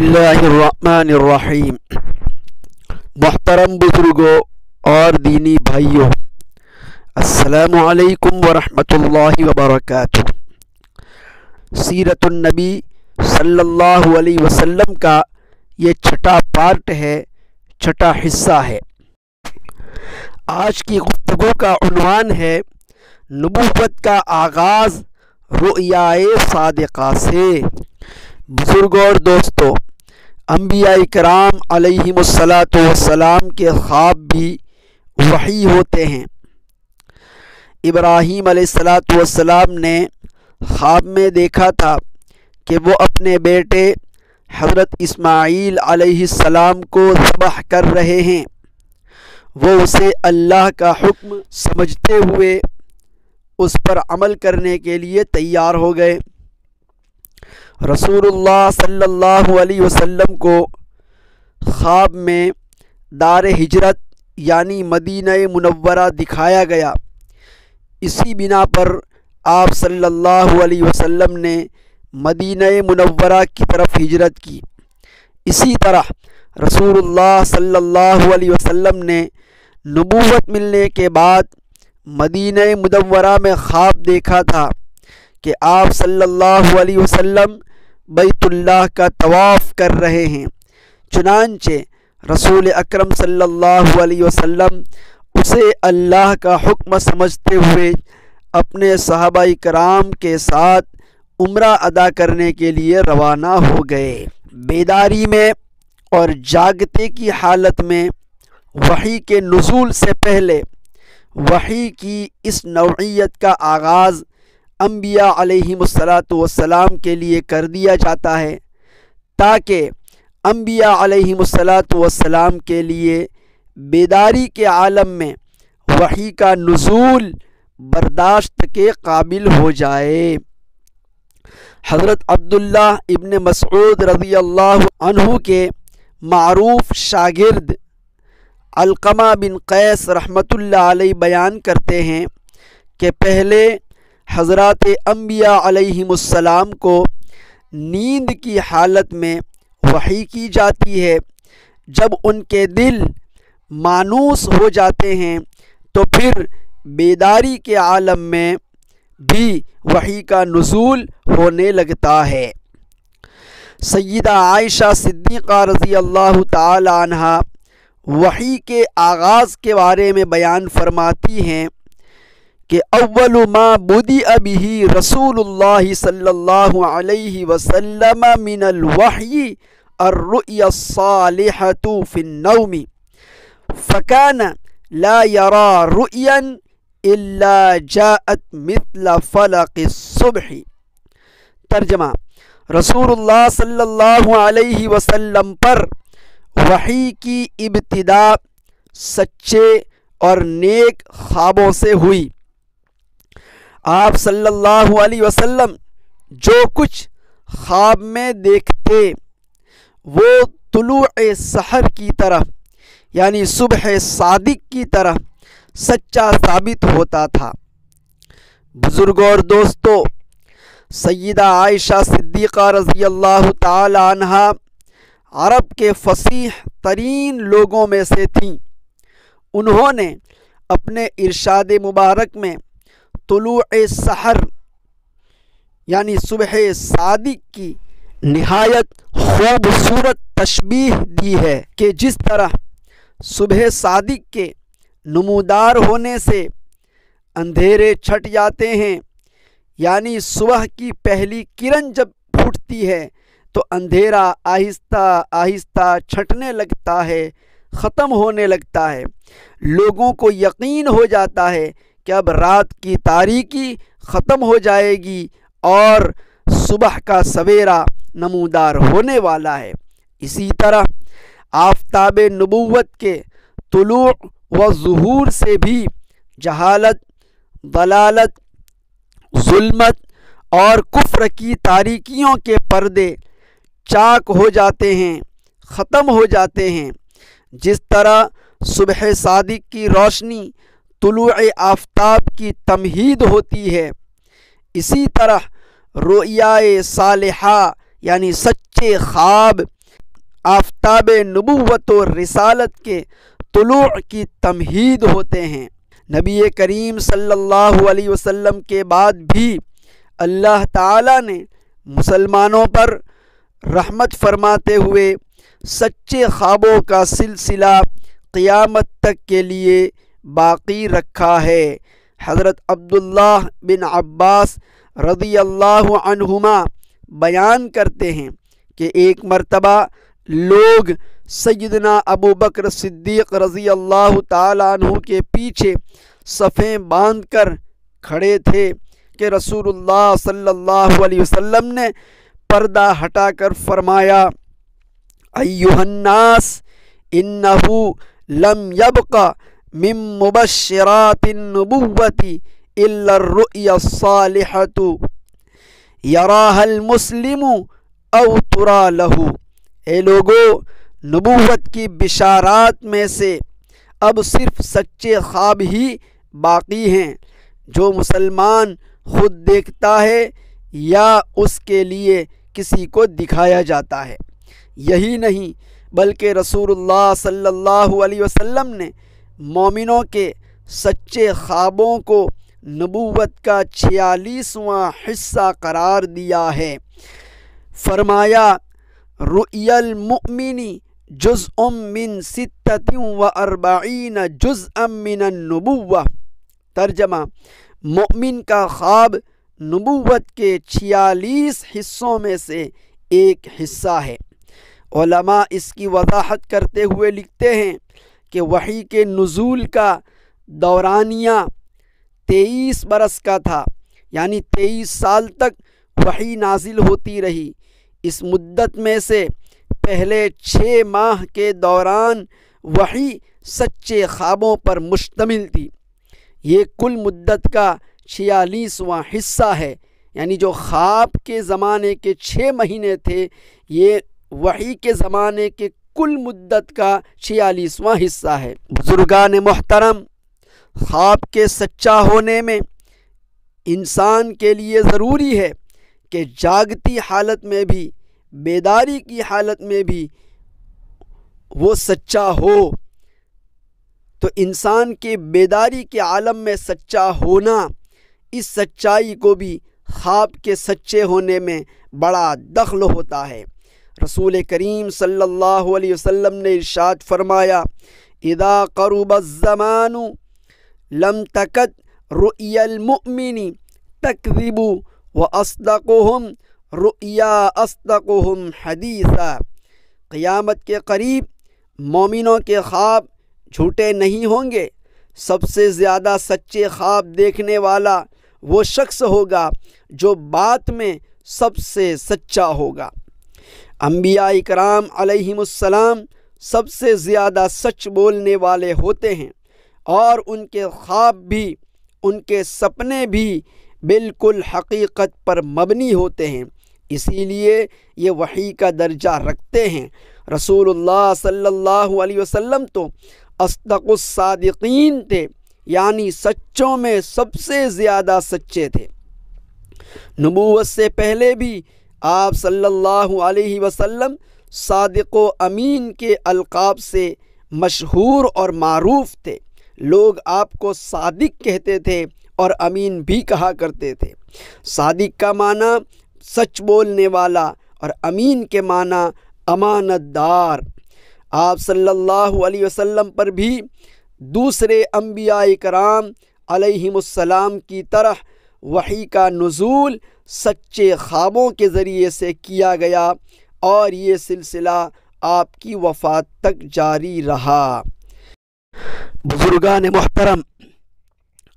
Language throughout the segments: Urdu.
اللہ الرحمن الرحیم۔ محترم بزرگوں اور دینی بھائیوں، السلام علیکم ورحمۃ اللہ وبرکاتہ۔ سیرت النبی صلی اللہ علیہ وسلم کا یہ چھٹا پارٹ ہے، چھٹا حصہ ہے۔ آج کی گفتگو کا عنوان ہے نبوت کا آغاز رؤیائے صادقہ سے۔ بزرگوں اور دوستو، انبیاء کرام علیہم الصلاۃ والسلام کے خواب بھی وحی ہوتے ہیں۔ ابراہیم علیہ الصلاۃ والسلام نے خواب میں دیکھا تھا کہ وہ اپنے بیٹے حضرت اسماعیل علیہ السلام کو ذبح کر رہے ہیں۔ وہ اسے اللہ کا حکم سمجھتے ہوئے اس پر عمل کرنے کے لیے تیار ہو گئے۔ رسول اللہ صلی اللہ علیہ وسلم کو خواب میں دار ہجرت یعنی مدینہ منورہ دکھایا گیا۔ اسی بنا پر آپ صلی اللہ علیہ وسلم نے مدینہ منورہ کی طرف ہجرت کی۔ اسی طرح رسول اللہ صلی اللہ علیہ وسلم نے نبوت ملنے کے بعد مدینہ منورہ میں خواب دیکھا تھا کہ آپ صلی اللہ علیہ وسلم بیت اللہ کا طواف کر رہے ہیں۔ چنانچہ رسول اکرم صلی اللہ علیہ وسلم اسے اللہ کا حکم سمجھتے ہوئے اپنے صحابہ کرام کے ساتھ عمرہ ادا کرنے کے لیے روانہ ہو گئے۔ بیداری میں اور جاگتے کی حالت میں وحی کے نزول سے پہلے وحی کی اس نوعیت کا آغاز انبیاء علیہم الصلاۃ والسلام کے لیے کر دیا جاتا ہے، تاکہ انبیاء علیہم الصلاۃ والسلام کے لیے بیداری کے عالم میں وحی کا نزول برداشت کے قابل ہو جائے۔ حضرت عبداللہ ابن مسعود رضی اللہ عنہ کے معروف شاگرد علقمہ بن قیس رحمۃ اللہ علیہ بیان کرتے ہیں کہ پہلے حضرات انبیاء علیہم السلام کو نیند کی حالت میں وحی کی جاتی ہے۔ جب ان کے دل مانوس ہو جاتے ہیں تو پھر بیداری کے عالم میں بھی وحی کا نزول ہونے لگتا ہے۔ سیدہ عائشہ صدیقہ رضی اللہ تعالی عنہا وحی کے آغاز کے بارے میں بیان فرماتی ہیں کہ اول ما بدأ به رسول اللہ صلی اللہ علیہ وسلم من الوحی الرؤیا الصالحة في النوم فكان لا يرى رؤيا الا جاءت مثل فلق الصبح۔ ترجمہ: رسول اللہ صلی اللہ علیہ وسلم پر وحی کی ابتدا سچے اور نیک خوابوں سے ہوئی۔ آپ صلی اللہ علیہ وسلم جو کچھ خواب میں دیکھتے وہ طلوع سحر کی طرح یعنی صبح صادق کی طرح سچا ثابت ہوتا تھا۔ بزرگوں اور دوستو، سیدہ عائشہ صدیقہ رضی اللہ تعالی عنہا عرب کے فصیح ترین لوگوں میں سے تھیں۔ انہوں نے اپنے ارشاد مبارک میں طلوع سحر یعنی صبح صادق کی نہایت خوبصورت تشبیہ دی ہے کہ جس طرح صبح صادق کے نمودار ہونے سے اندھیرے چھٹ جاتے ہیں، یعنی صبح کی پہلی کرن جب پھوٹتی ہے تو اندھیرا آہستہ آہستہ چھٹنے لگتا ہے، ختم ہونے لگتا ہے۔ لوگوں کو یقین ہو جاتا ہے کہ اب رات کی تاریکی ختم ہو جائے گی اور صبح کا سویرا نمودار ہونے والا ہے۔ اسی طرح آفتاب نبوت کے طلوع و ظہور سے بھی جہالت، ضلالت، ظلمت اور کفر کی تاریکیوں کے پردے چاک ہو جاتے ہیں، ختم ہو جاتے ہیں۔ جس طرح صبح صادق کی روشنی طلوع آفتاب کی تمہید ہوتی ہے، اسی طرح رؤیائے صالحہ یعنی سچے خواب آفتاب نبوت و رسالت کے طلوع کی تمہید ہوتے ہیں۔ نبی کریم صلی اللہ علیہ وسلم کے بعد بھی اللہ تعالیٰ نے مسلمانوں پر رحمت فرماتے ہوئے سچے خوابوں کا سلسلہ قیامت تک کے لیے باقی رکھا ہے۔ حضرت عبداللہ بن عباس رضی اللہ عنہما بیان کرتے ہیں کہ ایک مرتبہ لوگ سیدنا ابو بکر صدیق رضی اللہ تعالیٰ عنہ کے پیچھے صفیں باندھ کر کھڑے تھے کہ رسول اللہ صلی اللہ علیہ وسلم نے پردہ ہٹا کر فرمایا، ایھا الناس انہ لم یبق من مبشرات النبوۃ الا الرؤیا الصالحۃ یراھا المسلم او ترا لہ۔ اے لوگو، نبوت کی بشارات میں سے اب صرف سچے خواب ہی باقی ہیں جو مسلمان خود دیکھتا ہے یا اس کے لیے کسی کو دکھایا جاتا ہے۔ یہی نہیں بلکہ رسول اللہ صلی اللہ علیہ وسلم نے مومنوں کے سچے خوابوں کو نبوت کا 46واں حصہ قرار دیا ہے۔ فرمایا، رؤیا المؤمن جزء من 46 جزءا من النبوہ۔ ترجمہ، مومن کا خواب نبوت کے 46 حصوں میں سے ایک حصہ ہے۔ علماء اس کی وضاحت کرتے ہوئے لکھتے ہیں کہ وحی کے نزول کا دورانیہ 23 برس کا تھا، یعنی 23 سال تک وحی نازل ہوتی رہی۔ اس مدت میں سے پہلے 6 ماہ کے دوران وحی سچے خوابوں پر مشتمل تھی۔ یہ کل مدت کا 46واں حصہ ہے، یعنی جو خواب کے زمانے کے 6 مہینے تھے، یہ وحی کے زمانے کے کل مدت کا 46واں حصہ ہے۔ بزرگان محترم، خواب کے سچا ہونے میں انسان کے لیے ضروری ہے کہ جاگتی حالت میں بھی، بیداری کی حالت میں بھی وہ سچا ہو۔ تو انسان کے بیداری کے عالم میں سچا ہونا، اس سچائی کو بھی خواب کے سچے ہونے میں بڑا دخل ہوتا ہے۔ رسول کریم صلی اللہ علیہ وسلم نے ارشاد فرمایا، اذا قرب الزمان لم تکد رؤیا المؤمن تکذب واصدقهم رؤیا اصدقهم حدیثا۔ قیامت کے قریب مومنوں کے خواب جھوٹے نہیں ہوں گے۔ سب سے زیادہ سچے خواب دیکھنے والا وہ شخص ہوگا جو بات میں سب سے سچا ہوگا۔ انبیاء کرام علیہم السلام سب سے زیادہ سچ بولنے والے ہوتے ہیں، اور ان کے خواب بھی، ان کے سپنے بھی بالکل حقیقت پر مبنی ہوتے ہیں، اسی لیے یہ وحی کا درجہ رکھتے ہیں۔ رسول اللہ صلی اللہ علیہ وسلم تو اصدق الصادقین تھے، یعنی سچوں میں سب سے زیادہ سچے تھے۔ نبوت سے پہلے بھی آپ صلی اللہ علیہ وسلم صادق و امین کے القاب سے مشہور اور معروف تھے۔ لوگ آپ کو صادق کہتے تھے اور امین بھی کہا کرتے تھے۔ صادق کا معنی سچ بولنے والا اور امین کے معنی امانت دار۔ آپ صلی اللہ علیہ وسلم پر بھی دوسرے انبیاء کرام علیہم السلام کی طرح وحی کا نزول سچے خوابوں کے ذریعے سے کیا گیا، اور یہ سلسلہ آپ کی وفات تک جاری رہا۔ بزرگان محترم،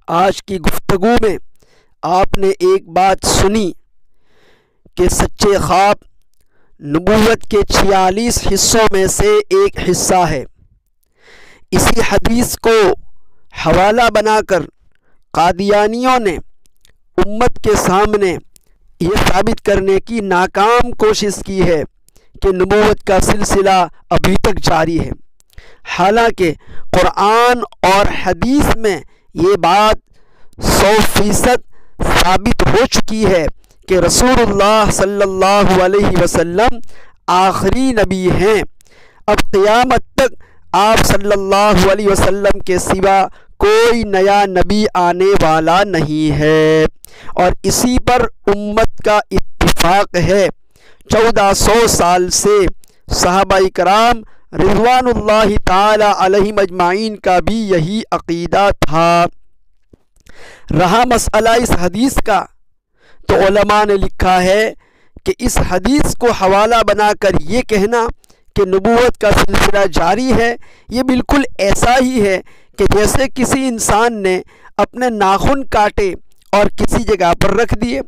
آج کی گفتگو میں آپ نے ایک بات سنی کہ سچے خواب نبوت کے 46 حصوں میں سے ایک حصہ ہے۔ اسی حدیث کو حوالہ بنا کر قادیانیوں نے امت کے سامنے یہ ثابت کرنے کی ناکام کوشش کی ہے کہ نبوت کا سلسلہ ابھی تک جاری ہے، حالانکہ قرآن اور حدیث میں یہ بات 100% ثابت ہو چکی ہے کہ رسول اللہ صلی اللہ علیہ وسلم آخری نبی ہیں۔ اب قیامت تک آپ صلی اللہ علیہ وسلم کے سوا کوئی نیا نبی آنے والا نہیں ہے، اور اسی پر امت کا اتفاق ہے۔ 1400 سال سے صحابہ کرام رضوان اللہ تعالی علیہم اجمعین کا بھی یہی عقیدہ تھا۔ رہا مسئلہ اس حدیث کا، تو علماء نے لکھا ہے کہ اس حدیث کو حوالہ بنا کر یہ کہنا کہ نبوت کا سلسلہ جاری ہے، یہ بالکل ایسا ہی ہے کہ جیسے کسی انسان نے اپنے ناخن کاٹے اور کسی جگہ پر رکھ دیے۔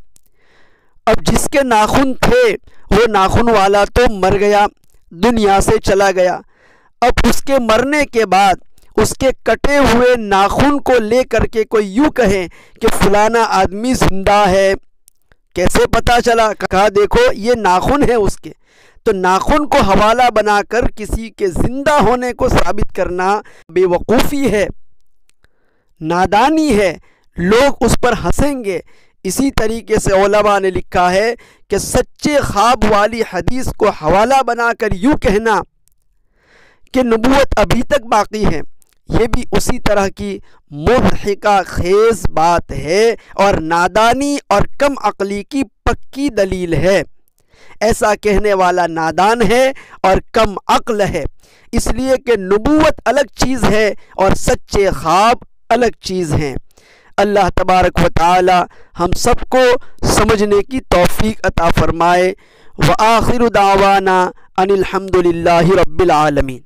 اب جس کے ناخن تھے وہ ناخن والا تو مر گیا، دنیا سے چلا گیا۔ اب اس کے مرنے کے بعد اس کے کٹے ہوئے ناخن کو لے کر کے کوئی یوں کہے کہ فلانا آدمی زندہ ہے، کیسے پتہ چلا؟ کہا دیکھو یہ ناخن ہے اس کے۔ تو ناخن کو حوالہ بنا کر کسی کے زندہ ہونے کو ثابت کرنا بے وقوفی ہے، نادانی ہے، لوگ اس پر ہنسیں گے۔ اسی طریقے سے علماء نے لکھا ہے کہ سچے خواب والی حدیث کو حوالہ بنا کر یوں کہنا کہ نبوت ابھی تک باقی ہے، یہ بھی اسی طرح کی مضحکہ خیز بات ہے اور نادانی اور کم عقلی کی پکی دلیل ہے۔ ایسا کہنے والا نادان ہے اور کم عقل ہے، اس لیے کہ نبوت الگ چیز ہے اور سچے خواب الگ چیز ہیں۔ اللہ تبارک و تعالی ہم سب کو سمجھنے کی توفیق عطا فرمائے۔ وآخر دعوانا ان الحمد للہ رب العالمین۔